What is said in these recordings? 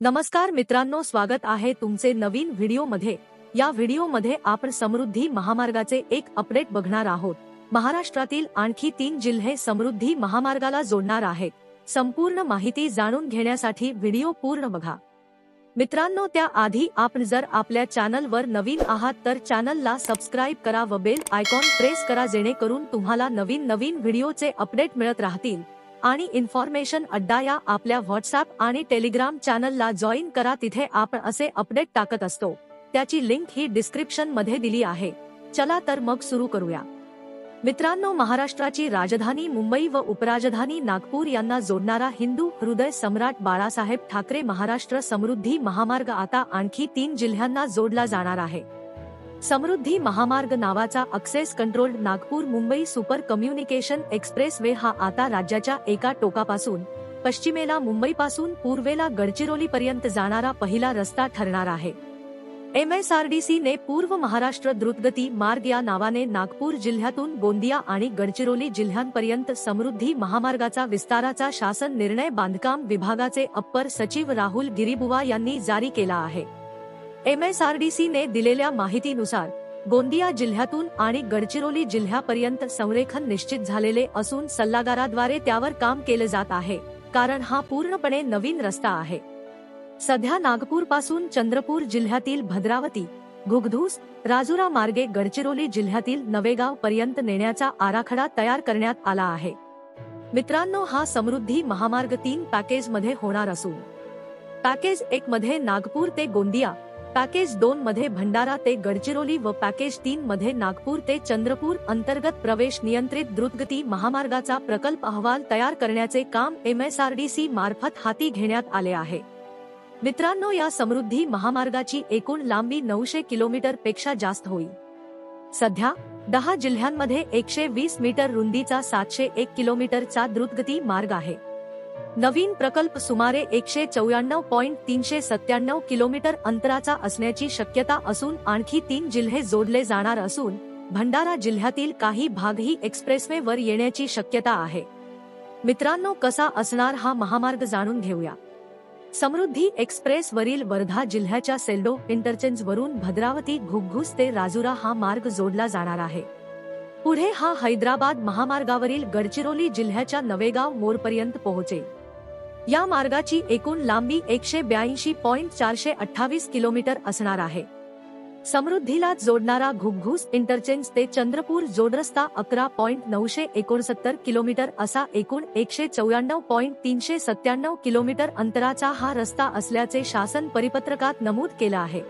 नमस्कार मित्रांनो, स्वागत आहे तुमचे नवीन व्हिडिओमध्ये। या व्हिडिओमध्ये आपण समृद्धी महामार्गाचे एक अपडेट बघणार आहोत। महाराष्ट्रातील आणखी 3 जिल्हे समृद्धी महामार्गाला जोडणार आहेत। संपूर्ण माहिती जाणून घेण्यासाठी व्हिडिओ पूर्ण बघा। मित्रांनो, त्याआधी आपण जर आपल्या चॅनलवर नवीन आहात तर चॅनलला सबस्क्राइब करा व बेल आयकॉन प्रेस करा, जेणेकरून तुम्हाला नवीन व्हिडिओचे अपडेट मिळत राहतील। आणि इन्फॉर्मेशन अड्डा या आपल्या व्हॉट्सअप आणि टेलिग्राम चॅनलला जॉईन करा, तिथे आपण असे अपडेट टाकत असतो। त्याची लिंक ही डिस्क्रिप्शन मध्ये दिली आहे। चला तर मग सुरू करूया। मित्रांनो, महाराष्ट्राची राजधानी मुंबई व उपराजधानी नागपूर यांना जोडणारा हिंदू हृदय सम्राट बाळासाहेब ठाकरे महाराष्ट्र समृद्धी महामार्ग आता आणखी 3 जिल्ह्यांना जोडला जाणार आहे। समृद्धी महामार्ग नावाचा access controlled Nagpur Mumbai super communication expressway हा आता राज्याच्या एका टोकापासून पश्चिमेला मुंबईपासून पूर्वेला गडचिरोलीपर्यंत जाणारा पहिला रस्ता ठरणार आहे। MSRDC ने पूर्व महाराष्ट्र द्रुतगती मार्ग या नावाने नागपूर जिल्ह्यातून गोंदिया आणि गडचिरोली जिल्ह्यांपर्यंत समृद्धी महामार्गाचा विस्ताराचा शासन निर्णय बांधकाम विभागाचे अप्पर सचिव राहुल गिरीबुवा यांनी जारी केला आहे। MSRDC ने दिलेल्या माहितीनुसार गोंदिया जिल्ह्यातून आणि गडचिरोली जिल्ह्यापर्यंत संरेखन निश्चित झालेले असून सल्लागाराद्वारे त्यावर काम केले जात आहे, कारण हा पूर्णपणे नवीन रस्ता आहे। सध्या नागपूर पासून चंद्रपूर जिल्ह्यातील भद्रावती, घुगधूस, राजुरा मार्गे गडचिरोली जिल्ह्यातील नवेगाव पर्यंत नेण्याचा आराखडा तयार करण्यात आला आहे। मित्रांनो, हा समृद्धी महामार्ग 3 पॅकेज मध्ये होणार असून पॅकेज 1 मध्ये नागपूर ते गोंदिया, पॅकेज 2 मध्ये भंडारा ते गडचिरोली व पॅकेज 3 मध्ये नागपूर ते चंद्रपूर अंतर्गत प्रवेश नियंत्रित द्रुतगती महामार्गाचा प्रकल्प अहवाल तयार करण्याचे काम MSRDC मार्फत हाती घेण्यात आले आहे। मित्रांनो, या समृद्धी महामार्गाची एकूण लांबी 900 किलोमीटर पेक्षा जास्त होईल। सध्या 10 जिल्ह्यांमध्ये 120 मीटर रुंदीचा 701 किलोमीटरचा द्रुतगती मार्ग आहे। नवीन प्रकल्प सुमारे 194.397 किलोमीटर अंतराचा असण्याची शक्यता असून आणखी 3 जिल्हे जोडले जाणार असून भंडारा जिल्ह्यातील काही भागही एक्सप्रेसवे वर येण्याची शक्यता आहे। मित्रांनो, कसा असणार हा महामार्ग जाणून घेऊया। समृद्धी एक्सप्रेस वरील वर्धा जिल्ह्याच्या सेल्डो इंटरचेंज वरून भद्रावती घुगघूस ते राजुरा हा मार्ग जोडला जाणार आहे। पुढे हा हैदराबाद महामार्गावरील गडचिरोली जिल्ह्याच्या नवेगाव मोरपर्यंत पोहोचेल। या मार्गाची एकूण लांबी 182.428 किलोमीटर असणार आहे। समृद्धीला जोडणारा घुगघूस इंटरचेंज ते चंद्रपूर जोडरस्ता 11.969 किलोमीटर असा एकूण 194.397 किलोमीटर अंतराचा हा रस्ता असल्याचे शासन परिपत्रकात नमूद केलं आहे।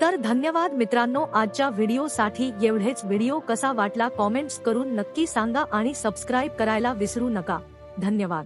तर धन्यवाद मित्रांनो, आजच्या व्हिडिओसाठी एवढेच। व्हिडिओ कसा वाटला कॉमेंट्स करून नक्की सांगा आणि सबस्क्राइब करायला विसरू नका। धन्यवाद।